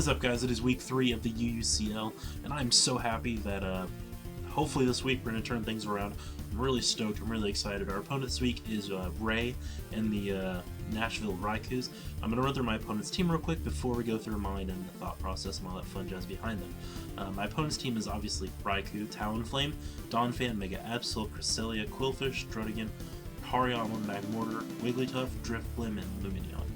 What is up, guys? It is week 3 of the UUCL, and I'm so happy that hopefully this week we're going to turn things around. I'm really stoked. I'm really excited. Our opponent this week is Ray and the Nashville Raikus. I'm going to run through my opponent's team real quick before we go through mine and the thought process and all that fun jazz behind them. My opponent's team is obviously Raikou, Talonflame, Donphan, Mega Absol, Cresselia, Quillfish, Druddigan, Hariyama, Magmortar, Wigglytuff, Driftblim, and Lumineon.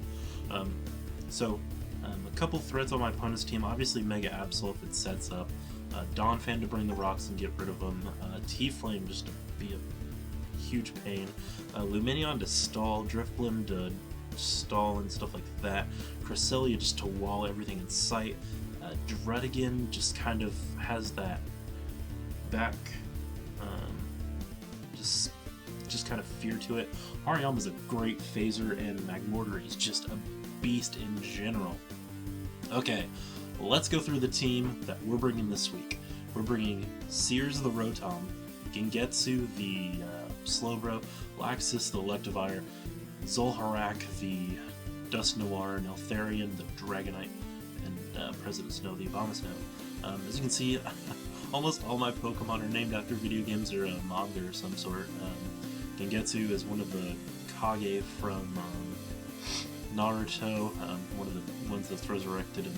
A couple threats on my opponent's team. Obviously Mega Absol if it sets up. Donphan to bring the rocks and get rid of them. T-Flame just to be a huge pain. Lumineon to stall. Driftblim to stall and stuff like that. Cresselia just to wall everything in sight. Druddigan just kind of has that back, just kind of fear to it. Hariyama is a great phaser, and Magmortar is just a beast in general. Okay, let's go through the team that we're bringing this week. We're bringing Sears the Rotom, Gengetsu the Slowbro, Laxus the Electivire, Zolharak the Dusknoir, Neltharion the Dragonite, and President Snow the Abomasnow. As you can see, almost all my Pokemon are named after video games or manga or some sort. Gengetsu is one of the Kage from Naruto, one of the ones that's resurrected in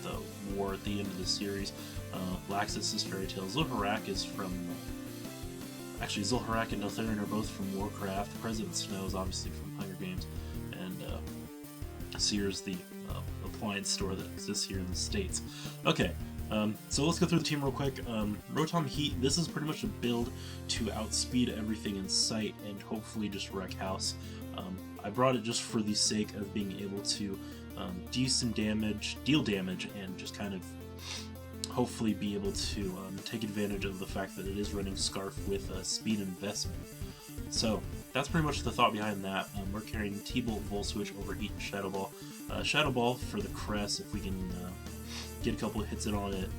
the war at the end of the series. Laxus is Fairy Tail. Zolharak is from... Actually, Zolharak and Neltharion are both from Warcraft. President Snow is obviously from Hunger Games. And Sears, the appliance store that exists here in the States. Okay, so let's go through the team real quick. Rotom Heat, this is pretty much a build to outspeed everything in sight and hopefully just wreck house. I brought it just for the sake of being able to deal damage, and just kind of hopefully be able to take advantage of the fact that it is running Scarf with speed investment. So that's pretty much the thought behind that. We're carrying T-Bolt, Volt Switch, Overheat, and Shadow Ball. Shadow Ball for the crest if we can get a couple of hits in on it.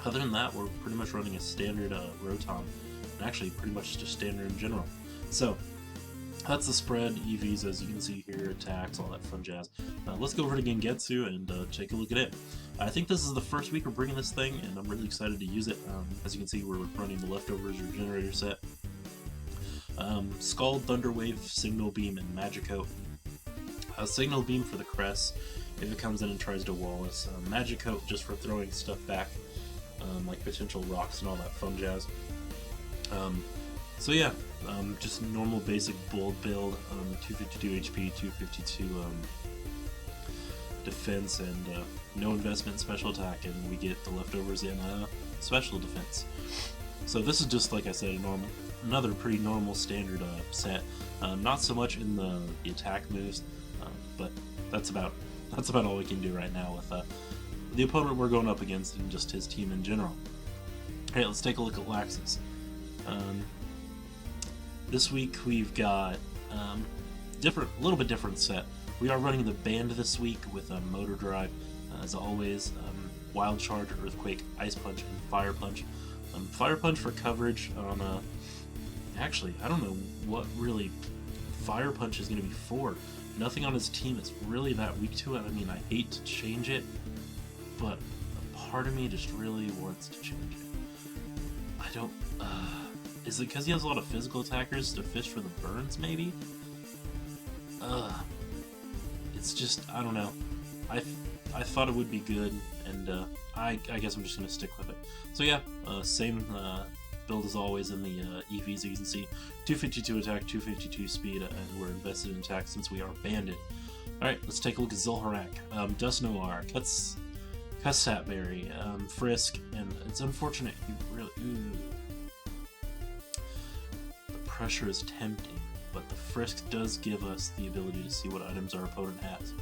Other than that, we're pretty much running a standard Rotom, and actually pretty much just standard in general. So that's the spread, EVs as you can see here, attacks, all that fun jazz. Let's go over to Gengetsu and take a look at it. I think this is the first week we're bringing this thing, and I'm really excited to use it. As you can see, we're running the Leftovers Regenerator set. Scald, Thunder Wave, Signal Beam, and Magicoat. Signal Beam for the crest if it comes in and tries to wall us. Magicoat just for throwing stuff back, like potential rocks and all that fun jazz. So yeah, just normal basic bold build, 252 HP, 252 defense, and no investment in special attack, and we get the leftovers in special defense. So this is just, like I said, another pretty normal standard set. Not so much in the attack moves, but that's about all we can do right now with the opponent we're going up against and just his team in general. Okay, let's take a look at Laxus. This week we've got a little bit different set. We are running the Band this week with a Motor Drive, as always. Wild Charge, Earthquake, Ice Punch, and Fire Punch. Fire Punch for coverage on actually, I don't know what really Fire Punch is going to be for. Nothing on his team is really that weak to it. I mean, I hate to change it, but a part of me just really wants to change it. I don't... is it because he has a lot of physical attackers to fish for the burns, maybe? It's just, I don't know. I thought it would be good, and I guess I'm just going to stick with it. So yeah, same build as always in the EVs, you can see. 252 attack, 252 speed, and we're invested in attack since we are banded. Alright, let's take a look at Zolharak. Dusknoir, Cussatberry, Frisk, and it's unfortunate he really... The pressure is tempting, but the Frisk does give us the ability to see what items our opponent has.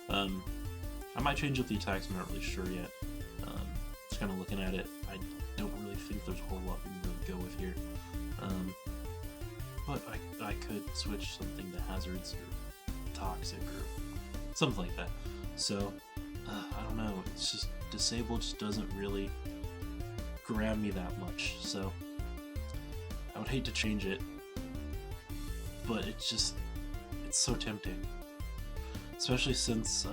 I might change up the attacks, I'm not really sure yet. Just kind of looking at it, I don't really think there's a whole lot we can really go with here. But I could switch something to hazards or toxic or something like that. So, I don't know, it's just, Disable just doesn't really grab me that much, so I would hate to change it, but it's so tempting. Especially since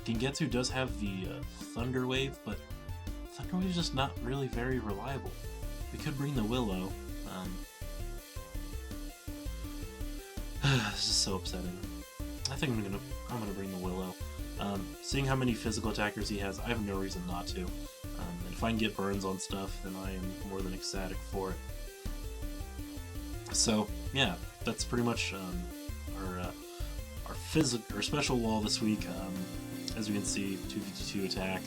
Gengetsu does have the Thunder Wave, but Thunder Wave is just not really very reliable. We could bring the Willow. This is so upsetting. I think I'm gonna bring the Willow. Seeing how many physical attackers he has, I have no reason not to. And if I can get burns on stuff, then I am more than ecstatic for it. So yeah, that's pretty much our special wall this week. As we can see, 252 attack,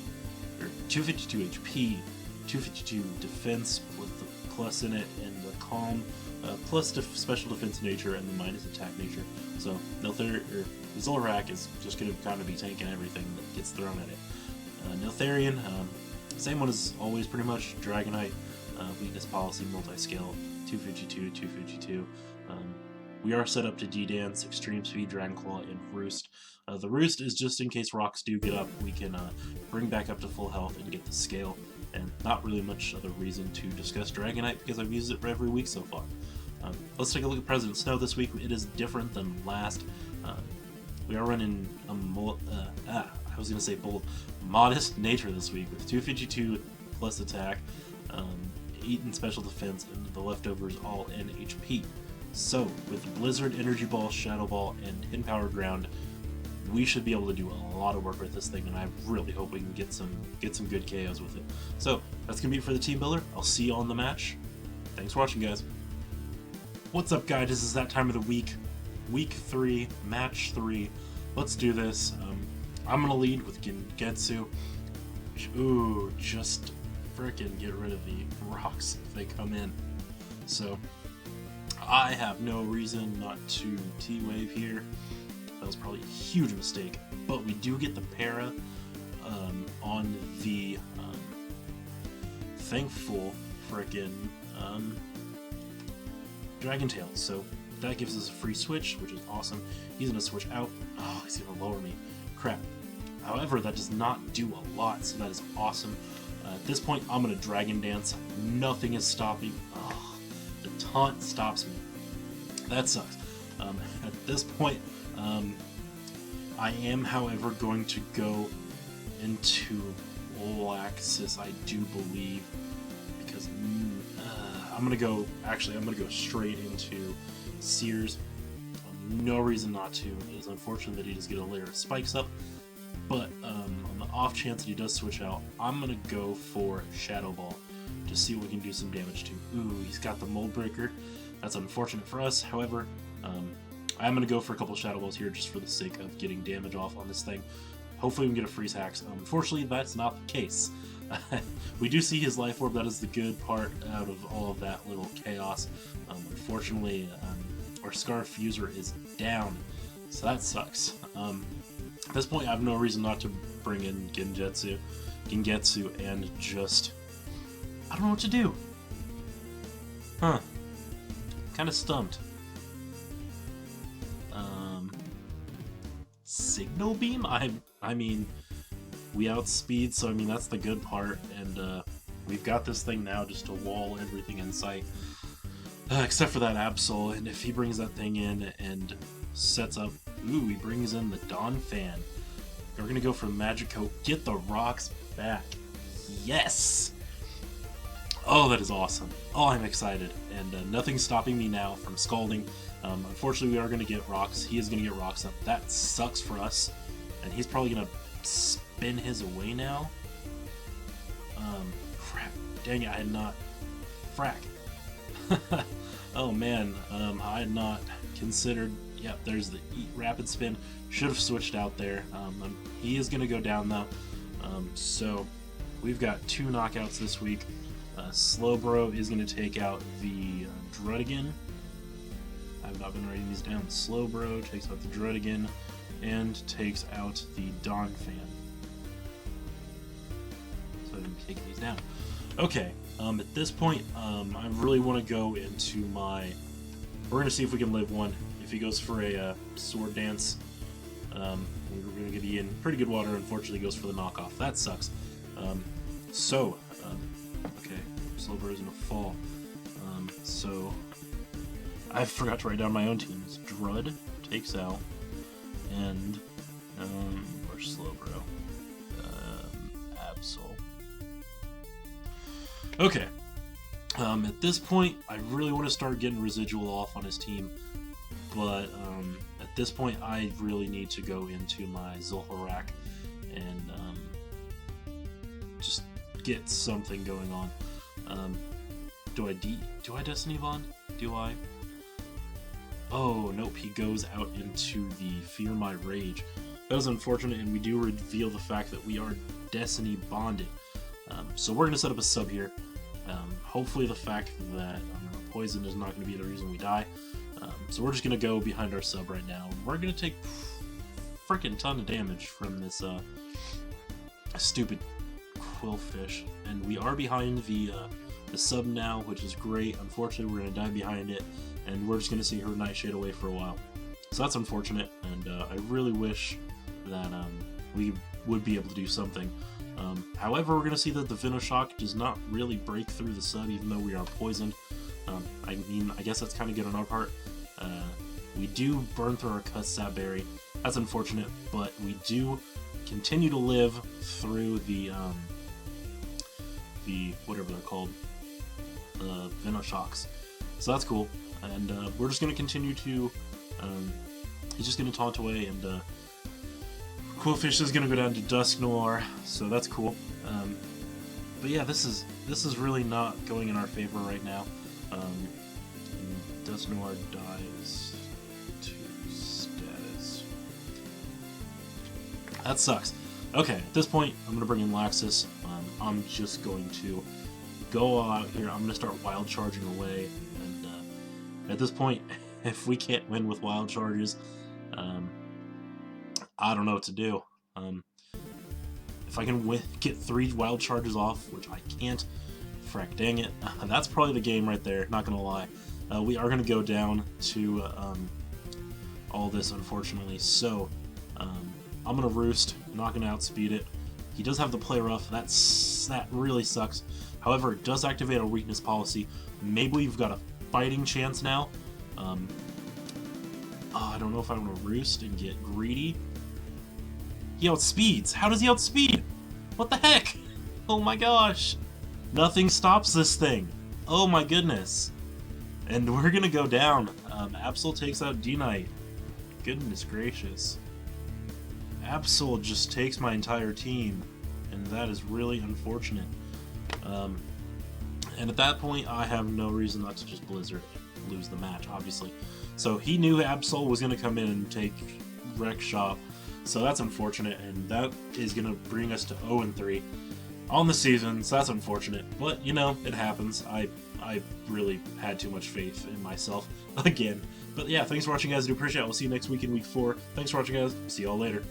or 252 HP, 252 defense with the plus in it, and the calm, plus special defense nature and the minus attack nature. So Zolrak is just going to kind of be tanking everything that gets thrown at it. Neltharion, same one as always pretty much. Dragonite, weakness policy, multi-scale, 252, 252. We are set up to D-Dance, Extreme Speed, Dragonclaw, and Roost. The Roost is just in case rocks do get up, we can bring back up to full health and get the scale. And not really much other reason to discuss Dragonite because I've used it for every week so far. Let's take a look at President Snow this week. It is different than last. We are running I was going to say bold, modest nature this week with 252 plus attack, 8 in special defense, and the leftovers all in HP. So, with Blizzard, Energy Ball, Shadow Ball, and Hidden Power Ground, we should be able to do a lot of work with this thing, and I really hope we can get some good KOs with it. So, that's going to be it for the Team Builder. I'll see you on the match. Thanks for watching, guys. What's up, guys? This is that time of the week. Week 3, Match 3. Let's do this. I'm going to lead with Gengetsu. Ooh, just frickin' get rid of the rocks if they come in. So, I have no reason not to T-Wave here. That was probably a huge mistake. But we do get the para on the thankful frickin' Dragon Tail. So that gives us a free switch, which is awesome. He's going to switch out. Oh, he's going to lower me. Crap. However, that does not do a lot, so that is awesome. At this point, I'm going to Dragon Dance. Nothing is stopping. Oh, the taunt stops me. That sucks. At this point, I am, however, going to go into Olaxis, I do believe, because I'm going to go straight into Sears. No reason not to. It is unfortunate that he does get a layer of spikes up, but on the off chance that he does switch out, I'm going to go for Shadow Ball to see what we can do some damage to. Ooh, he's got the Mold Breaker. That's unfortunate for us. However, I am going to go for a couple Shadow Balls here just for the sake of getting damage off on this thing. Hopefully we can get a Freeze Hacks. Unfortunately, that's not the case. We do see his Life Orb. That is the good part out of all of that little chaos. Unfortunately, our Scarf user is down, so that sucks. At this point, I have no reason not to bring in Gengetsu, and just... I don't know what to do. Huh. Kind of stumped. Signal Beam? I mean, we outspeed, so I mean, that's the good part, and we've got this thing now just to wall everything in sight. Except for that Absol, and if he brings that thing in and sets up... Ooh, he brings in the Dawn Fan. We're gonna go for Magic Coat. Get the rocks back. Yes! Oh, that is awesome. Oh, I'm excited. And nothing's stopping me now from Scalding. Unfortunately, we are going to get rocks. He is going to get rocks up. That sucks for us. And he's probably going to spin his away now. Crap. Dang it, I had not... Frack. Oh, man. I had not considered... Yep, there's the Rapid Spin. Should have switched out there. He is going to go down, though. So, we've got 2 knockouts this week. Slowbro is going to take out the Druddigan. I've not been writing these down. Slowbro takes out the Druddigan and takes out the Dawn Fan. So I'm taking these down. Okay, at this point, I really want to go into my... We're going to see if we can live one. If he goes for a Sword Dance, we're going to get in pretty good water. Unfortunately, he goes for the knockoff. That sucks. Okay, Slowbro is going to fall. So, I forgot to write down my own teams. Drud takes out, and or Slowbro? Absol. Okay. At this point, I really want to start getting residual off on his team, but at this point, I really need to go into my Zul'Horak and just get something going on. Do I Destiny Bond? Do I? Oh, nope, he goes out into the Fear My Rage. That was unfortunate, and we do reveal the fact that we are Destiny bonded. So we're going to set up a sub here. Hopefully the fact that poison is not going to be the reason we die. So we're just going to go behind our sub right now. We're going to take freaking ton of damage from this stupid Quillfish. And we are behind the sub now, which is great. Unfortunately, we're going to die behind it, and we're just going to see her Nightshade away for a while. So that's unfortunate, and I really wish that we would be able to do something. However, we're going to see that the Venoshock does not really break through the sub, even though we are poisoned. I mean, I guess that's kind of good on our part. We do burn through our Cussap Berry. That's unfortunate, but we do continue to live through the whatever they're called, Venoshocks. So that's cool, and we're just going to continue to, he's just going to taunt away, and Quillfish is going to go down to Dusk Noir, so that's cool. But yeah, this is really not going in our favor right now. Dusk Noir dies to status. That sucks. Okay, at this point, I'm going to bring in Laxus. I'm just going to go all out here. I'm going to start wild charging away, and at this point, if we can't win with wild charges, I don't know what to do. If I can get 3 wild charges off, which I can't, frack dang it, that's probably the game right there, not gonna lie. We are gonna go down to all this, unfortunately, so I'm gonna Roost, not gonna outspeed it. He does have the Play Rough, that really sucks. However, it does activate our weakness policy. Maybe we've got a fighting chance now. I don't know if I want to Roost and get greedy. He outspeeds. How does he outspeed? What the heck? Oh my gosh. Nothing stops this thing. Oh my goodness. And we're gonna go down. Absol takes out D-Knight. Goodness gracious. Absol just takes my entire team, and that is really unfortunate. And at that point, I have no reason not to just Blizzard and lose the match, obviously. So he knew Absol was going to come in and take Wreck Shop, so that's unfortunate, and that is going to bring us to 0-3 on the season, so that's unfortunate. But, you know, it happens. I really had too much faith in myself again. But yeah, thanks for watching, guys. I do appreciate it. We'll see you next week in week 4. Thanks for watching, guys. See y'all later.